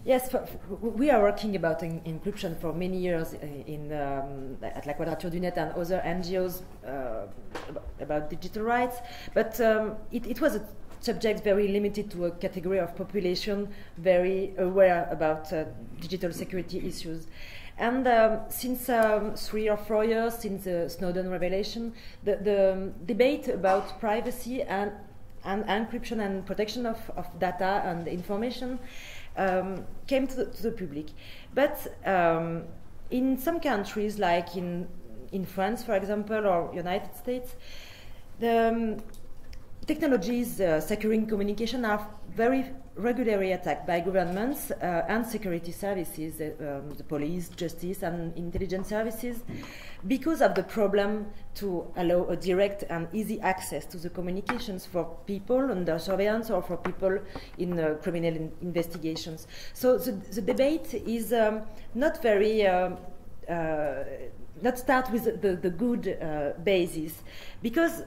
Yes, we are working about encryption for many years at la Quadrature du Net and other NGOs about digital rights, but it was a subject very limited to a category of population very aware about digital security issues. And since 3 or 4 years, since the Snowden revelation, the debate about privacy and encryption and protection of data and information came to the public. But in some countries, like in France, for example, or United States, the technologies securing communication are very regularly attacked by governments and security services, the police, justice, and intelligence services, because of the problem to allow a direct and easy access to the communications for people under surveillance or for people in criminal investigations. So the debate is not very not start with the good basis, because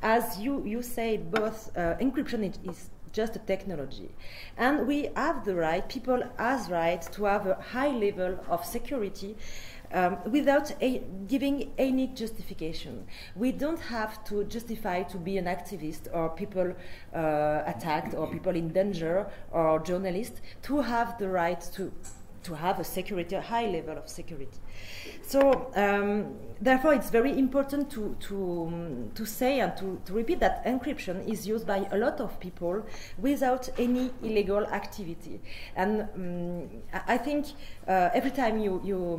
as you said, both encryption is just a technology, and we have the right, people has right to have a high level of security without giving any justification. We don't have to justify to be an activist or people attacked or people in danger or journalists to have the right to have a high level of security. So therefore it's very important to say and to repeat that encryption is used by a lot of people without any illegal activity. And I think every time you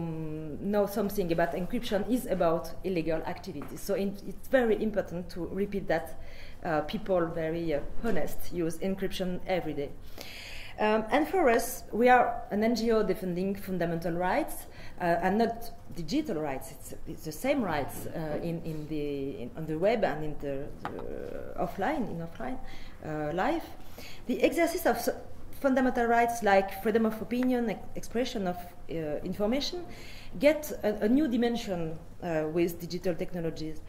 know something about encryption is about illegal activity. So it's very important to repeat that people very honest use encryption every day. And for us, we are an NGO defending fundamental rights and not digital rights. It's the same rights on the web and in the offline life. The exercise of fundamental rights like freedom of opinion, expression of information, get a new dimension with digital technologies.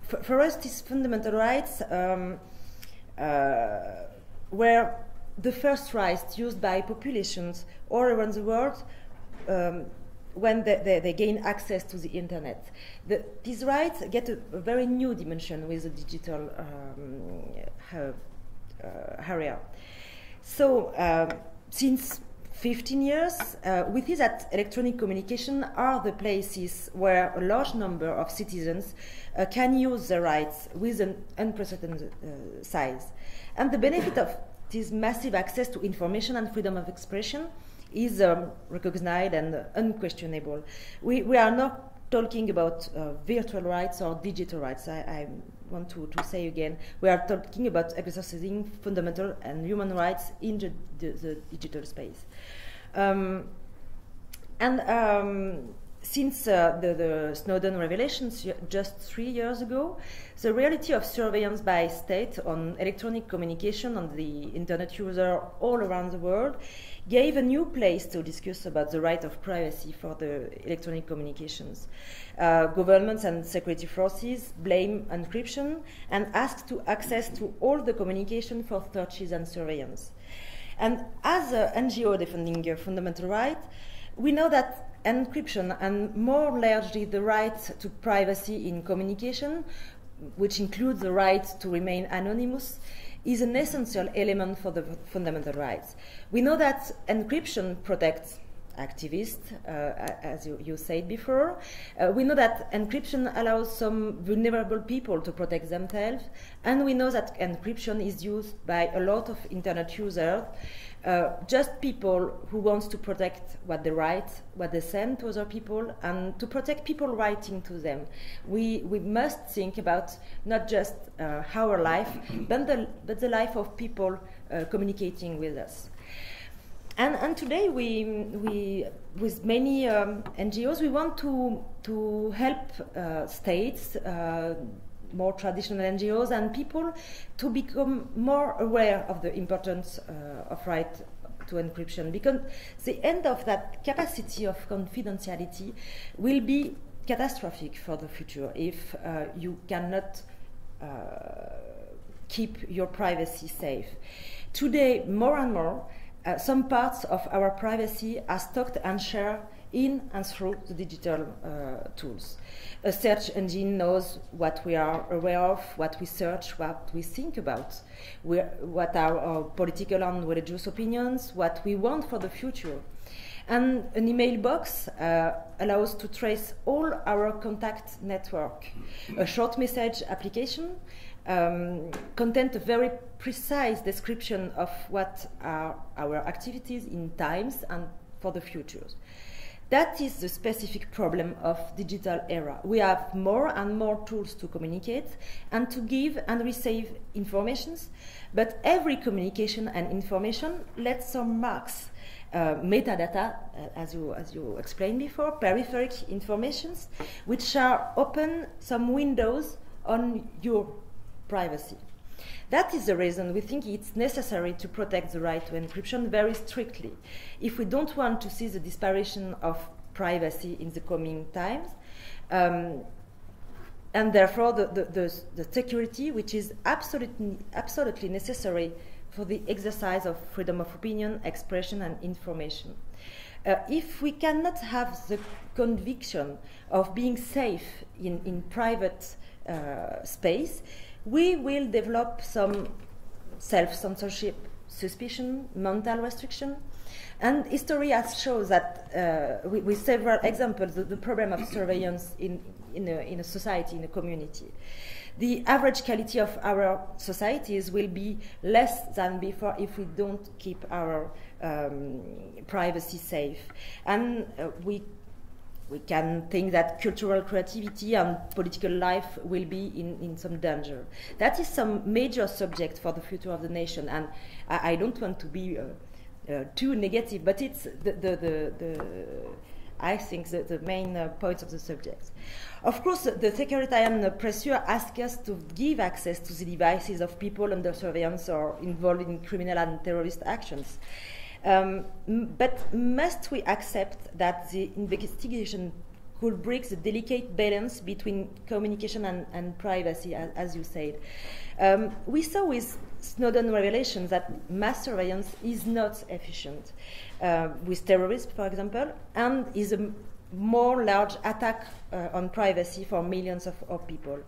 For us, these fundamental rights were the first rights used by populations all around the world when they gain access to the internet. These rights get a very new dimension with the digital area. So since 15 years, we see that electronic communication are the places where a large number of citizens can use their rights with an unprecedented size. And the benefit of this massive access to information and freedom of expression is recognized and unquestionable. We are not talking about virtual rights or digital rights. I want to say again, we are talking about exercising fundamental and human rights in the digital space. Since the Snowden revelations just 3 years ago, the reality of surveillance by state on electronic communication on the internet user all around the world gave a new place to discuss about the right of privacy for the electronic communications. Governments and security forces blame encryption and ask to access to all the communication for searches and surveillance. And as an NGO defending fundamental rights, we know that encryption and more largely the right to privacy in communication, which includes the right to remain anonymous, is an essential element for the fundamental rights. We know that encryption protects activists, as you said before. We know that encryption allows some vulnerable people to protect themselves, and we know that encryption is used by a lot of internet users, just people who want to protect what they write, what they send to other people, and to protect people writing to them. We must think about not just our life, but the life of people communicating with us. And today, we with many NGOs, we want to help states, more traditional NGOs, and people to become more aware of the importance of right to encryption, because the end of that capacity of confidentiality will be catastrophic for the future if you cannot keep your privacy safe. Today, more and more, some parts of our privacy are stocked and shared in and through the digital tools. A search engine knows what we are aware of, what we search, what we think about, what are our political and religious opinions, what we want for the future. And an email box allows to trace all our contact network. A short message application contains a very precise description of what are our activities in times and for the future. That is the specific problem of digital era. We have more and more tools to communicate and to give and receive informations, but every communication and information lets some marks. Metadata, as you explained before, peripheral informations, which are open some windows on your privacy. That is the reason we think it's necessary to protect the right to encryption very strictly. If we don't want to see the disparition of privacy in the coming times, and therefore the security which is absolutely necessary for the exercise of freedom of opinion, expression, and information. If we cannot have the conviction of being safe in private space, we will develop some self-censorship, suspicion, mental restriction. And history has shown that, with several examples, the problem of surveillance in a society, in a community. The average quality of our societies will be less than before if we don't keep our privacy safe. And we can think that cultural creativity and political life will be in some danger. That is some major subject for the future of the nation, and I don't want to be too negative, but it's I think the main points of the subject. Of course, the securitarian pressure asks us to give access to the devices of people under surveillance or involved in criminal and terrorist actions. But must we accept that the investigation could break the delicate balance between communication and privacy, as you said? We saw with Snowden revelations that mass surveillance is not efficient with terrorism, for example, and is a more large attack on privacy for millions of people.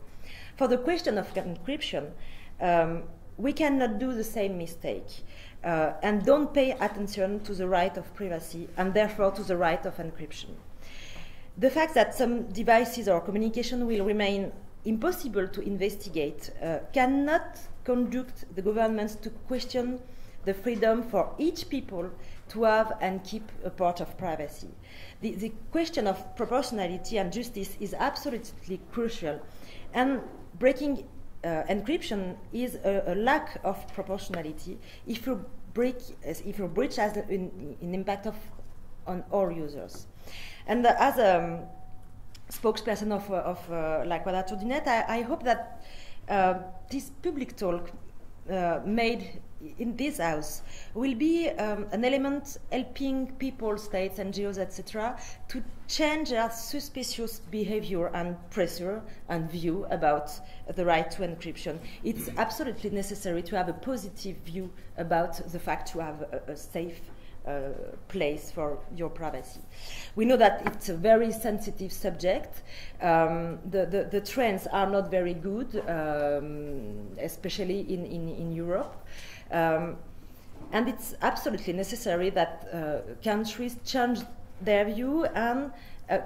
For the question of encryption, we cannot do the same mistake and don't pay attention to the right of privacy and therefore to the right of encryption. The fact that some devices or communication will remain impossible to investigate cannot conduct the governments to question the freedom for each people to have and keep a part of privacy. The question of proportionality and justice is absolutely crucial, and breaking encryption is a lack of proportionality if your breach has an impact on all users. And as a spokesperson of like Quadrature du Net, I hope that this public talk made in this house will be an element helping people, states, NGOs, etc., to change their suspicious behavior and pressure and view about the right to encryption. It's absolutely necessary to have a positive view about the fact to have a safe place for your privacy. We know that it's a very sensitive subject. The trends are not very good, especially in Europe. And it's absolutely necessary that countries change their view and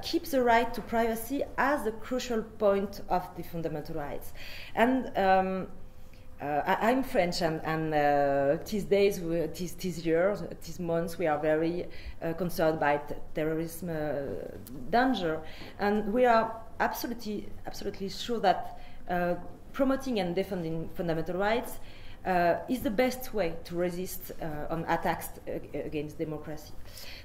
keep the right to privacy as a crucial point of the fundamental rights. And I'm French, and these days, these years, these months, we are very concerned by terrorism danger, and we are absolutely sure that promoting and defending fundamental rights is the best way to resist on attacks against democracy.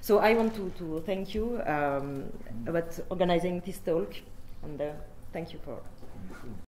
So I want to thank you about organizing this talk, and thank you for.